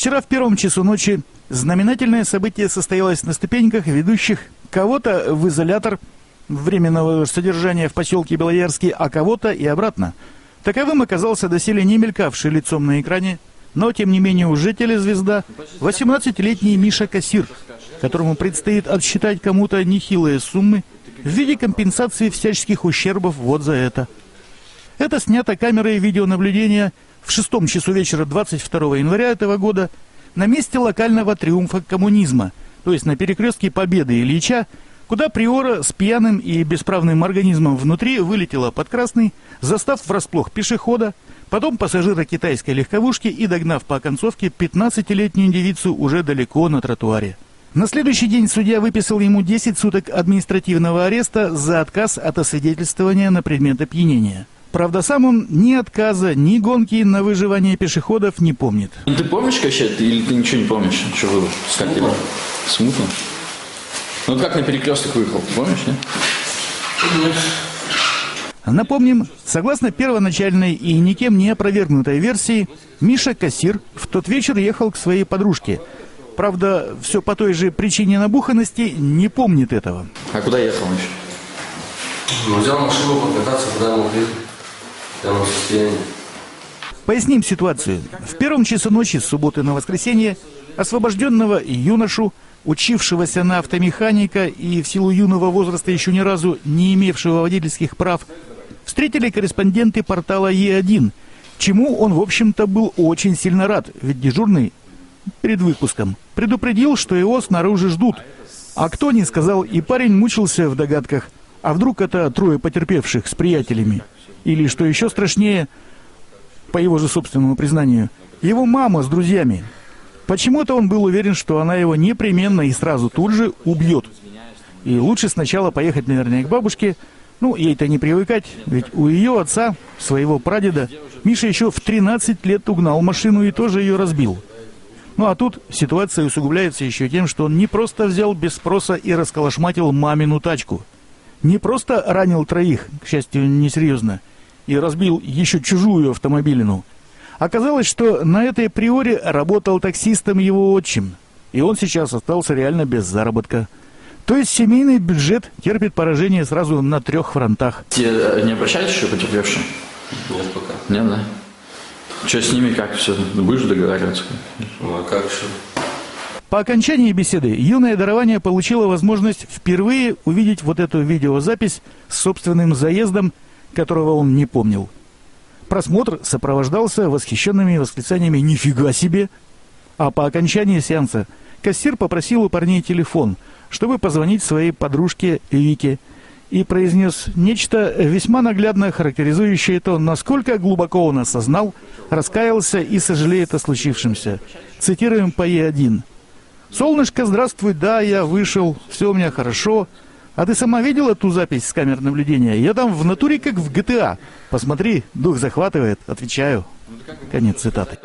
Вчера в первом часу ночи знаменательное событие состоялось на ступеньках, ведущих кого-то в изолятор временного содержания в поселке Белоярский, а кого-то и обратно. Таковым оказался доселе не мелькавший лицом на экране, но тем не менее уже телезвезда, 18-летний Миша Кассир, которому предстоит отсчитать кому-то нехилые суммы в виде компенсации всяческих ущербов вот за это. Это снято камерой видеонаблюдения в 6 часу вечера 22 января этого года на месте локального триумфа коммунизма, то есть на перекрестке Победы и Ильича, куда приора с пьяным и бесправным организмом внутри вылетела под красный, застав врасплох пешехода, потом пассажира китайской легковушки и догнав по оконцовке 15-летнюю девицу уже далеко на тротуаре. На следующий день судья выписал ему 10 суток административного ареста за отказ от освидетельствования на предмет опьянения. Правда, сам он ни отказа, ни гонки на выживание пешеходов не помнит. Ты помнишь, Кощей, или ты ничего не помнишь? Что было? Смутно. Смутно? Ну, как на перекресток выехал, помнишь, нет? Нет. Напомним, согласно первоначальной и никем не опровергнутой версии, Миша Кассир в тот вечер ехал к своей подружке. Правда, все по той же причине набуханности не помнит этого. А куда ехал еще? Ну, взял машину покататься, куда мог ехать. Прямо в состоянии. Поясним ситуацию. В первом часу ночи с субботы на воскресенье освобожденного юношу, учившегося на автомеханика и в силу юного возраста еще ни разу не имевшего водительских прав, встретили корреспонденты портала Е1, чему он, в общем-то, был очень сильно рад, ведь дежурный перед выпуском предупредил, что его снаружи ждут. А кто не сказал, и парень мучился в догадках, а вдруг это трое потерпевших с приятелями? Или, что еще страшнее, по его же собственному признанию, его мама с друзьями. Почему-то он был уверен, что она его непременно и сразу тут же убьет. И лучше сначала поехать, наверное, к бабушке. Ну, ей-то не привыкать, ведь у ее отца, своего прадеда, Миша еще в 13 лет угнал машину и тоже ее разбил. Ну а тут ситуация усугубляется еще тем, что он не просто взял без спроса и расколошматил мамину тачку. Не просто ранил троих, к счастью, несерьезно, и разбил еще чужую автомобилину. Оказалось, что на этой приоре работал таксистом его отчим, и он сейчас остался реально без заработка. То есть семейный бюджет терпит поражение сразу на 3 фронтах. Тебе не обращались еще потерпевшие? Нет пока. Нет, да? Что с ними, как все? Будешь договариваться? Ну, а как еще? По окончании беседы юное дарование получило возможность впервые увидеть вот эту видеозапись с собственным заездом, которого он не помнил. Просмотр сопровождался восхищенными восклицаниями «Нифига себе!». А по окончании сеанса кассир попросил у парней телефон, чтобы позвонить своей подружке Вике, и произнес нечто весьма наглядно характеризующее то, насколько глубоко он осознал, раскаялся и сожалеет о случившемся. Цитируем по Е1. «Солнышко, здравствуй, да, я вышел, все у меня хорошо. А ты сама видела ту запись с камер наблюдения? Я там в натуре как в GTA. Посмотри, дух захватывает, отвечаю». Конец цитаты.